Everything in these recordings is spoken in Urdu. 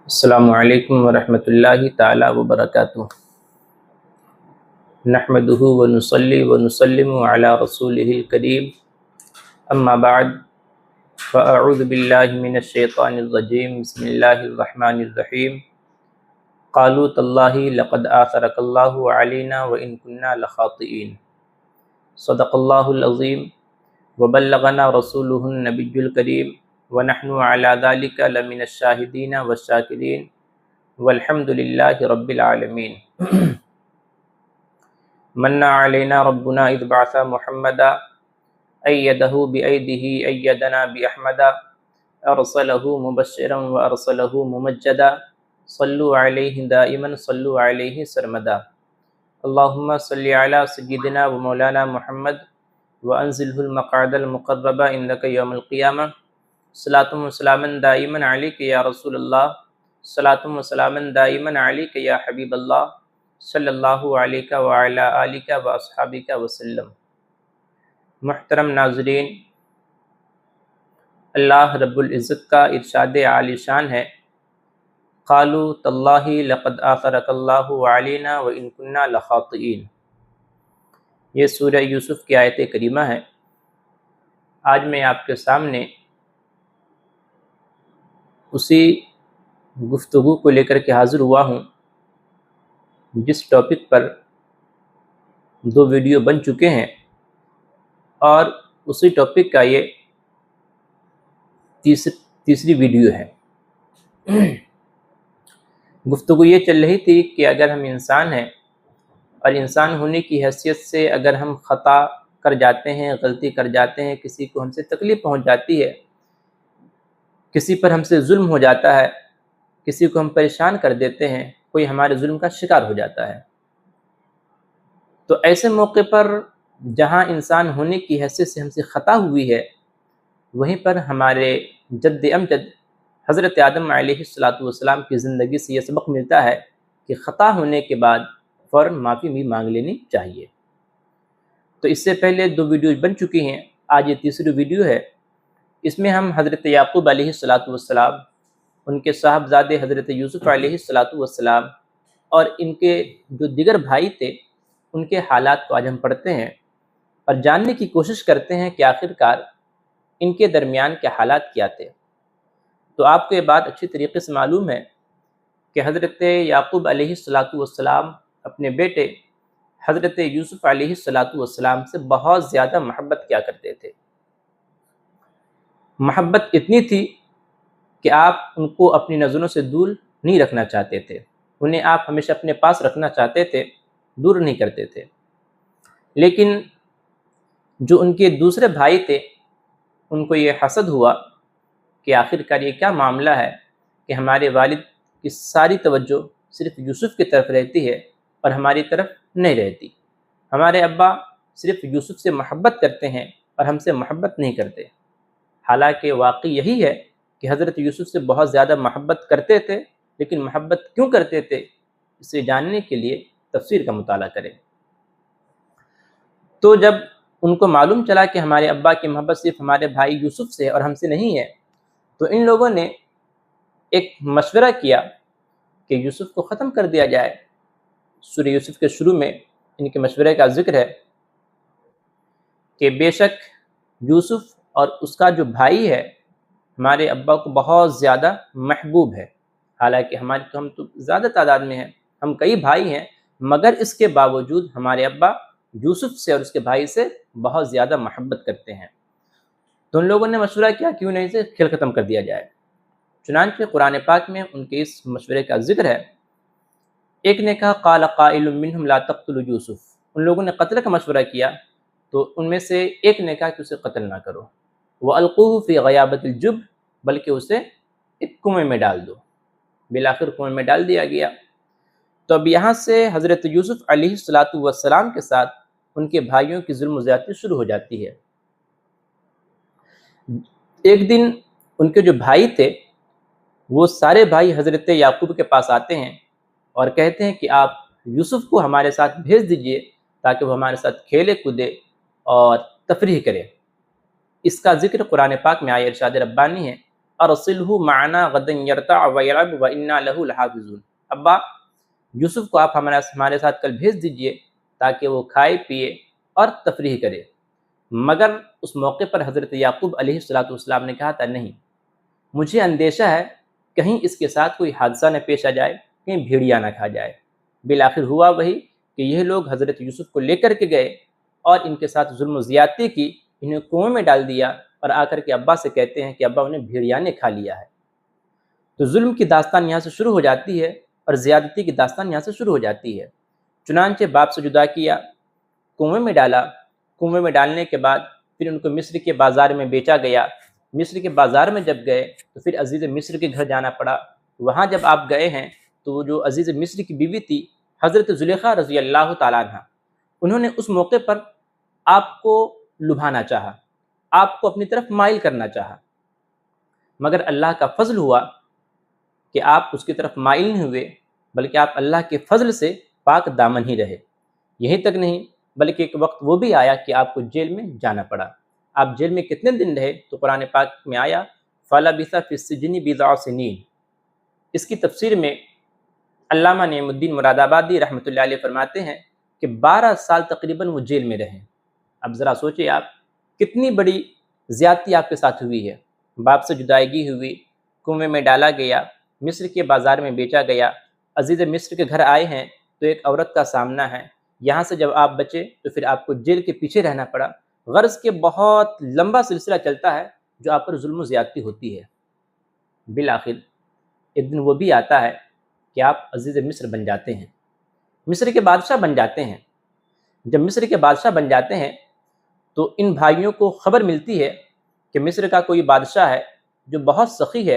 السلام علیکم ورحمۃ اللہ تعالی وبرکاتہ۔ نحمدہ ونصلی ونسلم علی رسولہ الکریم، اما بعد فاعوذ باللہ من الشیطان الرجیم، بسم اللہ الرحمن الرحیم۔ قالوا تاللہ لقد آثرک اللہ علینا وإن كنا لخاطئین۔ صدق اللہ العظیم وبلغنا رسولہ النبی الکریم ونحن علی ذلک لمن الشاہدین والشاکرین والحمد للہ رب العالمین۔ من علینا ربنا اذ بعث محمدا ایدہ بایدہ ایدنا باحمدا ارسلہ مبشرا وارسلہ ممجدا صلوا علیہ دائما صلوا علیہ سرمدا۔ اللہم صلی علی سیدنا و مولانا محمد وانزلہ المقعد المقرب عندک یوم القیامہ۔ صلاۃ و سلاما دائما علیک یا رسول اللہ، صلاۃ و سلاما دائما علیک یا حبیب اللہ، صلی اللہ علیہ وعلی آلہ واصحابہ وسلم۔ محترم ناظرین، اللہ رب العزت کا ارشاد عالی شان ہے، قالوا تاللہ لقد آثرک اللہ علینا وإن كنا لخاطئین۔ یہ سورہ یوسف کی آیت کریمہ ہے۔ آج میں آپ کے سامنے اسی گفتگو کو لے کر کے حاضر ہوا ہوں جس ٹاپک پر دو ویڈیو بن چکے ہیں، اور اسی ٹاپک کا یہ تیسری ویڈیو ہے۔ گفتگو یہ چل رہی تھی کہ اگر ہم انسان ہیں اور انسان ہونے کی حیثیت سے اگر ہم خطا کر جاتے ہیں، غلطی کر جاتے ہیں، کسی کو ہم سے تکلیف پہنچ جاتی ہے، کسی پر ہم سے ظلم ہو جاتا ہے، کسی کو ہم پریشان کر دیتے ہیں، کوئی ہمارے ظلم کا شکار ہو جاتا ہے، تو ایسے موقع پر جہاں انسان ہونے کی حیثیت سے ہم سے خطا ہوئی ہے، وہیں پر ہمارے جد امجد حضرت آدم علیہ السلام کی زندگی سے یہ سبق ملتا ہے کہ خطا ہونے کے بعد فوراً معافی بھی مانگ لینی چاہیے۔ تو اس سے پہلے دو ویڈیو بن چکی ہیں، آج یہ تیسری ویڈیو ہے۔ اس میں ہم حضرت یعقوب علیہ السلام، ان کے صاحبزادے حضرت یوسف علیہ السلام اور ان کے جو دیگر بھائی تھے، ان کے حالات کو آج ہم پڑھتے ہیں اور جاننے کی کوشش کرتے ہیں کہ آخرکار ان کے درمیان کے حالات کیا تھے۔ تو آپ کو یہ بات اچھی طریقے سے معلوم ہے کہ حضرت یعقوب علیہ السلام اپنے بیٹے حضرت یوسف علیہ السلام سے بہت زیادہ محبت کیا کرتے تھے۔ محبت اتنی تھی کہ آپ ان کو اپنی نظروں سے دور نہیں رکھنا چاہتے تھے، انہیں آپ ہمیشہ اپنے پاس رکھنا چاہتے تھے، دور نہیں کرتے تھے۔ لیکن جو ان کے دوسرے بھائی تھے، ان کو یہ حسد ہوا کہ آخرکار یہ کیا معاملہ ہے کہ ہمارے والد کی ساری توجہ صرف یوسف کی طرف رہتی ہے اور ہماری طرف نہیں رہتی، ہمارے ابا صرف یوسف سے محبت کرتے ہیں اور ہم سے محبت نہیں کرتے۔ حالانکہ واقعی یہی ہے کہ حضرت یوسف سے بہت زیادہ محبت کرتے تھے، لیکن محبت کیوں کرتے تھے اسے جاننے کے لیے تفسیر کا مطالعہ کریں۔ تو جب ان کو معلوم چلا کہ ہمارے ابا کی محبت صرف ہمارے بھائی یوسف سے اور ہم سے نہیں ہے، تو ان لوگوں نے ایک مشورہ کیا کہ یوسف کو ختم کر دیا جائے۔ سورہ یوسف کے شروع میں ان کے مشورے کا ذکر ہے کہ بے شک یوسف اور اس کا جو بھائی ہے ہمارے ابا کو بہت زیادہ محبوب ہے، حالانکہ ہم تو زیادہ تعداد میں ہیں، ہم کئی بھائی ہیں، مگر اس کے باوجود ہمارے ابا یوسف سے اور اس کے بھائی سے بہت زیادہ محبت کرتے ہیں۔ تو ان لوگوں نے مشورہ کیا کیوں نہیں اسے کھیل ختم کر دیا جائے۔ چنانچہ قرآن پاک میں ان کے اس مشورے کا ذکر ہے۔ ایک نے کہا قال قائل منہم لا تقتلوا یوسف، ان لوگوں نے قتل کا مشورہ کیا، تو ان میں سے ایک نے کہا کہ اسے قتل نہ کرو، وَأَلْقُوهُ فِي غَيَابَةِ الْجُبِّ، بلکہ اسے ایک کنویں میں ڈال دو۔ بالآخر کنویں میں ڈال دیا گیا۔ تو اب یہاں سے حضرت یوسف علیہ السلام کے ساتھ ان کے بھائیوں کی ظلم و زیادتی شروع ہو جاتی ہے۔ ایک دن ان کے جو بھائی تھے وہ سارے بھائی حضرت یعقوب کے پاس آتے ہیں اور کہتے ہیں کہ آپ یوسف کو ہمارے ساتھ بھیج دیجئے تاکہ وہ ہمارے ساتھ کھیلے کودے اور تفریح کرے۔ اس کا ذکر قرآن پاک میں آیا، ارشاد ربانی ہے ارسلہ معنا غدا یرتع ویلعب وانا لہ لحافظون، ابا یوسف کو آپ ہمارے ساتھ کل بھیج دیجئے تاکہ وہ کھائے پیے اور تفریح کرے۔ مگر اس موقع پر حضرت یعقوب علیہ السلام نے کہا تھا نہیں، مجھے اندیشہ ہے کہیں اس کے ساتھ کوئی حادثہ نہ پیش آ جائے، کہیں بھیڑیا نہ کھا جائے۔ بالآخر ہوا وہی کہ یہ لوگ حضرت یوسف کو لے کر کے گئے اور ان کے ساتھ ظلم و زیادتی کی، انہیں کنویں میں ڈال دیا اور آ کر کے ابا سے کہتے ہیں کہ ابا انہیں بھیڑیا نے کھا لیا ہے۔ تو ظلم کی داستان یہاں سے شروع ہو جاتی ہے اور زیادتی کی داستان یہاں سے شروع ہو جاتی ہے۔ چنانچہ باپ سے جدا کیا، کنویں میں ڈالا، کنویں میں ڈالنے کے بعد پھر ان کو مصر کے بازار میں بیچا گیا۔ مصر کے بازار میں جب گئے تو پھر عزیز مصر کے گھر جانا پڑا۔ وہاں جب آپ گئے ہیں تو وہ جو عزیز مصر کی بیوی تھی حضرت زلیخا رضی اللہ تعالیٰ عنہ، انہوں نے اس موقع پر آپ کو لبھانا چاہا، آپ کو اپنی طرف مائل کرنا چاہا، مگر اللہ کا فضل ہوا کہ آپ اس کی طرف مائل نہیں ہوئے، بلکہ آپ اللہ کے فضل سے پاک دامن ہی رہے۔ یہی تک نہیں بلکہ ایک وقت وہ بھی آیا کہ آپ کو جیل میں جانا پڑا۔ آپ جیل میں کتنے دن رہے تو قرآن پاک میں آیا فَلَبِثَ فِي السِّجْنِ بِضْعَ سِنِينَ۔ اس کی تفسیر میں علامہ نعیم الدین مراد آبادی رحمۃ اللہ علیہ فرماتے ہیں کہ 12 سال تقریباً وہ جیل میں رہے۔ اب ذرا سوچیں آپ کتنی بڑی زیادتی آپ کے ساتھ ہوئی ہے۔ باپ سے جدائیگی ہوئی، کنویں میں ڈالا گیا، مصر کے بازار میں بیچا گیا، عزیز مصر کے گھر آئے ہیں تو ایک عورت کا سامنا ہے، یہاں سے جب آپ بچے تو پھر آپ کو جیل کے پیچھے رہنا پڑا۔ غرض کے بہت لمبا سلسلہ چلتا ہے جو آپ پر ظلم و زیادتی ہوتی ہے۔ بالآخر ایک دن وہ بھی آتا ہے کہ آپ عزیز مصر بن جاتے ہیں، مصر کے بادشاہ بن جاتے ہیں۔ جب مصر کے بادشاہ بن جاتے ہیں تو ان بھائیوں کو خبر ملتی ہے کہ مصر کا کوئی بادشاہ ہے جو بہت سخی ہے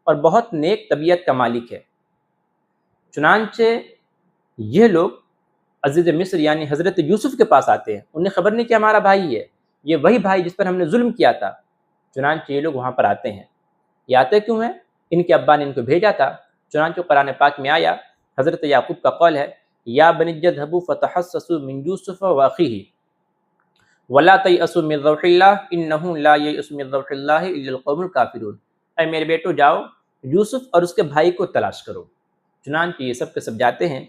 اور بہت نیک طبیعت کا مالک ہے۔ چنانچہ یہ لوگ عزیز مصر یعنی حضرت یوسف کے پاس آتے ہیں، انہیں خبر نہیں کہ ہمارا بھائی ہے، یہ وہی بھائی جس پر ہم نے ظلم کیا تھا۔ چنانچہ یہ لوگ وہاں پر آتے ہیں۔ یہ آتے کیوں ہیں؟ ان کے ابا نے ان کو بھیجا تھا۔ چنانچہ قرآن پاک میں آیا، حضرت یعقوب کا قول ہے یا بنی اذهبوا فتحسسوا من یوسف واخیہ ولا تیأسوا من روح اللہ انہ لا ییأس من روح اللہ الا القوم الکافرون۔ اے میرے بیٹو جاؤ یوسف اور اس کے بھائی کو تلاش کرو۔ چنانچہ یہ سب کے سب جاتے ہیں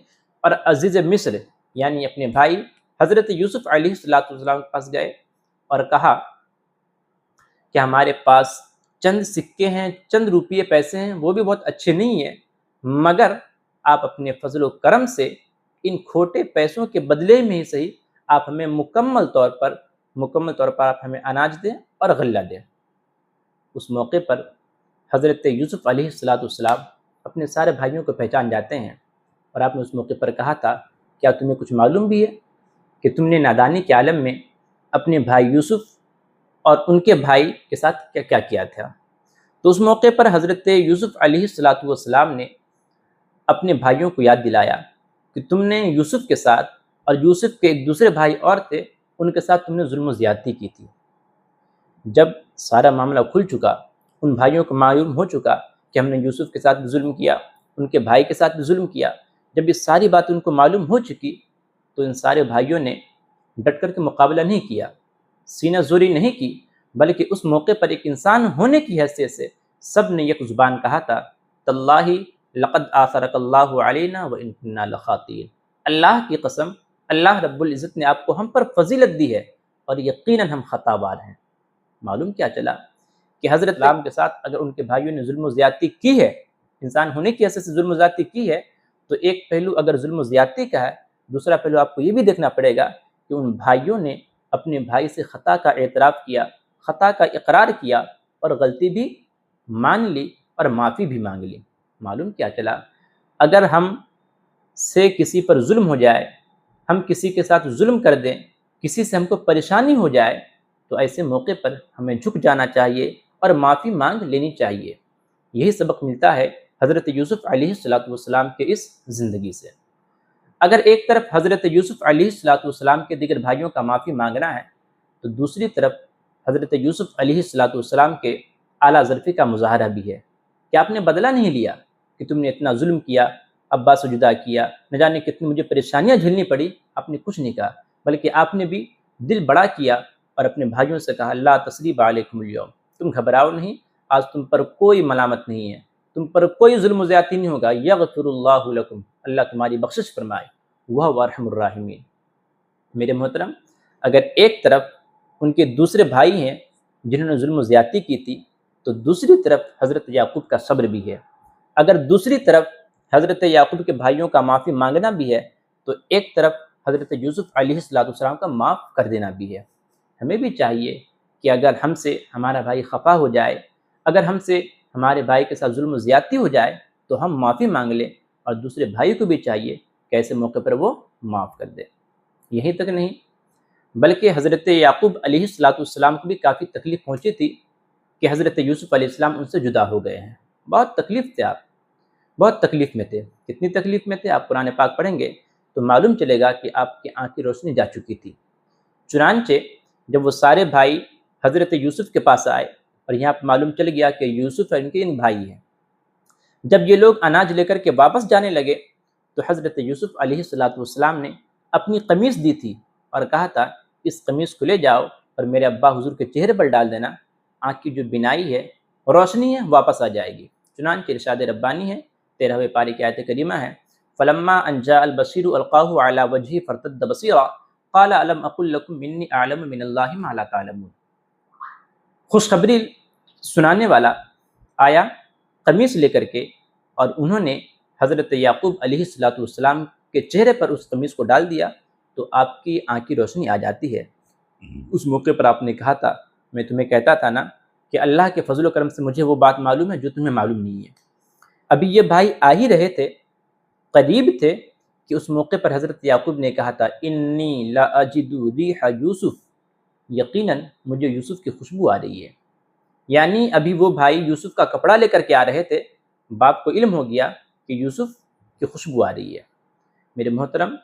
اور عزیز مصر یعنی اپنے بھائی حضرت یوسف علیہ السلام کے پاس گئے اور کہا کہ ہمارے پاس چند سکے ہیں، چند روپیے پیسے ہیں، وہ بھی بہت اچھے نہیں ہیں، مگر آپ اپنے فضل و کرم سے ان کھوٹے پیسوں کے بدلے میں ہی صحیح آپ ہمیں مکمل طور پر آپ ہمیں اناج دیں اور غلہ دیں۔ اس موقع پر حضرت یوسف علیہ السلام اپنے سارے بھائیوں کو پہچان جاتے ہیں اور آپ نے اس موقع پر کہا تھا کیا تمہیں کچھ معلوم بھی ہے کہ تم نے نادانی کے عالم میں اپنے بھائی یوسف اور ان کے بھائی کے ساتھ کیا کیا تھا؟ تو اس موقع پر حضرت یوسف علیہ السلام نے اپنے بھائیوں کو یاد دلایا کہ تم نے یوسف کے ساتھ اور یوسف کے ایک دوسرے بھائی اور تھے، ان کے ساتھ تم نے ظلم و زیادتی کی تھی۔ جب سارا معاملہ کھل چکا، ان بھائیوں کو معلوم ہو چکا کہ ہم نے یوسف کے ساتھ بھی ظلم کیا، ان کے بھائی کے ساتھ بھی ظلم کیا، جب یہ ساری باتیں ان کو معلوم ہو چکی تو ان سارے بھائیوں نے ڈٹ کر کے مقابلہ نہیں کیا، سینہ زوری نہیں کی، بلکہ اس موقع پر ایک انسان ہونے کی حیثیت سے سب نے یک زبان کہا تھا تاللہ لقد آثرک اللہ علینا وان کنا لخاطئین۔ اللہ کی قسم اللہ رب العزت نے آپ کو ہم پر فضیلت دی ہے اور یقیناً ہم خطا بار ہیں۔ معلوم کیا چلا کہ حضرت اسلام کے ساتھ اگر ان کے بھائیوں نے ظلم و زیادتی کی ہے، انسان ہونے کی حیثیت سے ظلم و زیادتی کی ہے، تو ایک پہلو اگر ظلم و زیادتی کا ہے، دوسرا پہلو آپ کو یہ بھی دیکھنا پڑے گا کہ ان بھائیوں نے اپنے بھائی سے خطا کا اعتراف کیا، خطا کا اقرار کیا اور غلطی بھی مان لی اور معافی بھی مانگ لی۔ معلوم کیا چلا اگر ہم سے کسی پر ظلم ہو جائے، ہم کسی کے ساتھ ظلم کر دیں، کسی سے ہم کو پریشانی ہو جائے تو ایسے موقع پر ہمیں جھک جانا چاہیے اور معافی مانگ لینی چاہیے۔ یہی سبق ملتا ہے حضرت یوسف علیہ السلام کے اس زندگی سے۔ اگر ایک طرف حضرت یوسف علیہ السلام کے دیگر بھائیوں کا معافی مانگنا ہے تو دوسری طرف حضرت یوسف علیہ السلام کے اعلیٰ ظرفی کا مظاہرہ بھی ہے کہ آپ نے بدلہ نہیں لیا کہ تم نے اتنا ظلم کیا، ابا سے جدا کیا، نہ جانے کتنی مجھے پریشانیاں جھیلنی پڑی، آپ نے کچھ نہیں کہا، بلکہ آپ نے بھی دل بڑا کیا اور اپنے بھائیوں سے کہا لا تثریب علیکم اليوم، تم گھبراؤ نہیں، آج تم پر کوئی ملامت نہیں ہے، تم پر کوئی ظلم و زیادتی نہیں ہوگا، یغفر اللہ لکم، اللہ تمہاری بخشش فرمائے، وہ ارحم الراحمین۔ میرے محترم، اگر ایک طرف ان کے دوسرے بھائی ہیں جنہوں نے ظلم و زیادتی کی تھی، تو دوسری طرف حضرت یعقوب کا صبر بھی ہے۔ اگر دوسری طرف حضرت یعقوب کے بھائیوں کا معافی مانگنا بھی ہے، تو ایک طرف حضرت یوسف علیہ السلام کا معاف کر دینا بھی ہے۔ ہمیں بھی چاہیے کہ اگر ہم سے ہمارا بھائی خفا ہو جائے، اگر ہم سے ہمارے بھائی کے ساتھ ظلم و زیادتی ہو جائے، تو ہم معافی مانگ لیں، اور دوسرے بھائی کو بھی چاہیے کہ ایسے موقع پر وہ معاف کر دے۔ یہیں تک نہیں، بلکہ حضرت یعقوب علیہ السلام کو بھی کافی تکلیف پہنچی تھی کہ حضرت یوسف علیہ السلام ان سے جدا ہو گئے ہیں۔ بہت تکلیف تھے آپ، بہت تکلیف میں تھے۔ کتنی تکلیف میں تھے؟ آپ قرآن پاک پڑھیں گے تو معلوم چلے گا کہ آپ کی آنکھ کی روشنی جا چکی تھی۔ چنانچہ جب وہ سارے بھائی حضرت یوسف کے پاس آئے، اور یہاں پہ معلوم چل گیا کہ یوسف ان کے بھائی ہیں، جب یہ لوگ اناج لے کر کے واپس جانے لگے تو حضرت یوسف علیہ السلام نے اپنی قمیص دی تھی اور کہا تھا، اس قمیص کو لے جاؤ اور میرے ابا حضور کے چہرے پر ڈال دینا، آنکھ کی جو بینائی ہے، روشنی ہے، واپس آ جائے گی۔ چنانچہ ارشاد ربانی ہے، 13ویں پارے کی آیت کریمہ ہے، فلما ان جاء البصیر القاہ علی وجہہ فارتد بصیرا قال الم اقل لکم انی اعلم من اللہ ما لا تعلمون۔ خوشخبری سنانے والا آیا قمیص لے کر کے، اور انہوں نے حضرت یعقوب علیہ السلام کے چہرے پر اس قمیص کو ڈال دیا تو آپ کی آنکھ کی روشنی آ جاتی ہے۔ اس موقع پر آپ نے کہا تھا، میں تمہیں کہتا تھا نا کہ اللہ کے فضل و کرم سے مجھے وہ بات معلوم ہے جو تمہیں معلوم نہیں ہے۔ ابھی یہ بھائی آ ہی رہے تھے، قریب تھے، کہ اس موقع پر حضرت یعقوب نے کہا تھا، انی لا اجد ریح یوسف، یقیناً مجھے یوسف کی خوشبو آ رہی ہے۔ یعنی ابھی وہ بھائی یوسف کا کپڑا لے کر کے آ رہے تھے، باپ کو علم ہو گیا کہ یوسف کی خوشبو آ رہی ہے۔ میرے محترم،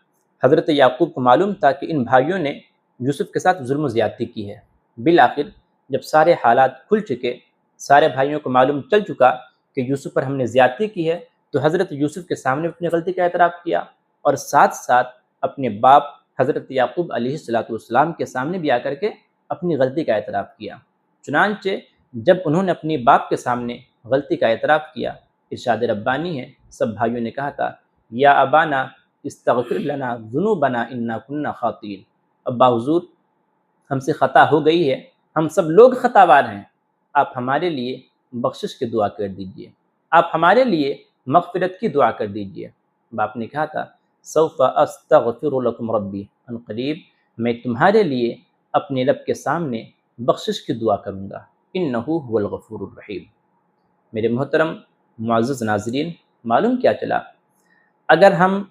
حضرت یعقوب کو معلوم تھا کہ ان بھائیوں نے یوسف کے ساتھ ظلم و زیادتی کی ہے۔ بالآخر جب سارے حالات کھل چکے، سارے بھائیوں کو معلوم چل چکا کہ یوسف پر ہم نے زیادتی کی ہے، تو حضرت یوسف کے سامنے اپنی غلطی کا اعتراف کیا، اور ساتھ ساتھ اپنے باپ حضرت یعقوب علیہ السلام کے سامنے بھی آ کر کے اپنی غلطی کا اعتراف کیا۔ چنانچہ جب انہوں نے اپنی باپ کے سامنے غلطی کا اعتراف کیا، ارشاد ربانی ہے، سب بھائیوں نے کہا تھا، یا ابانا استغفر لنا ذنوبنا انا کنا خاطئین، ابا حضور ہم سے خطا ہو گئی ہے، ہم سب لوگ خطاوار ہیں، آپ ہمارے لیے بخشش کی دعا کر دیجئے، آپ ہمارے لیے مغفرت کی دعا کر دیجئے۔ باپ نے کہا تھا، سوف استغفر لکم ربی، ان قریب میں تمہارے لیے اپنے رب کے سامنے بخشش کی دعا کروں گا، انہ هو الغفور الرحیم۔ میرے محترم معزز ناظرین، معلوم کیا چلا؟ اگر ہم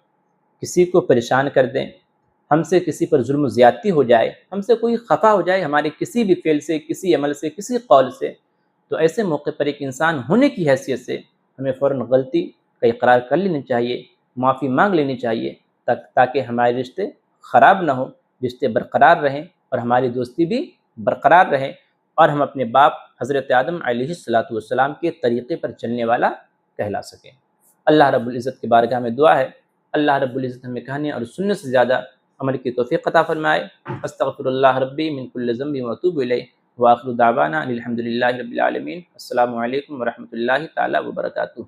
کسی کو پریشان کر دیں، ہم سے کسی پر ظلم و زیادتی ہو جائے، ہم سے کوئی خفا ہو جائے ہمارے کسی بھی فعل سے، کسی عمل سے، کسی قول سے، تو ایسے موقع پر ایک انسان ہونے کی حیثیت سے ہمیں فوراً غلطی کا اقرار کر لینی چاہیے، معافی مانگ لینی چاہیے، تاکہ ہمارے رشتے خراب نہ ہوں، رشتے برقرار رہیں، اور ہماری دوستی بھی برقرار رہے، اور ہم اپنے باپ حضرت آدم علیہ السلام کے طریقے پر چلنے والا کہلا سکیں۔ اللہ رب العزت کی بارگاہ میں دعا ہے، اللہ رب العزت ہمیں کہنے اور سننے سے زیادہ عمل کی توفیق عطا فرمائے۔ استغفر اللہ ربی من کل ذنب واتوب الیہ، وآخر دعوانا الحمد للہ رب العالمین۔ السلام علیکم ورحمۃ اللہ تعالی وبرکاتہ۔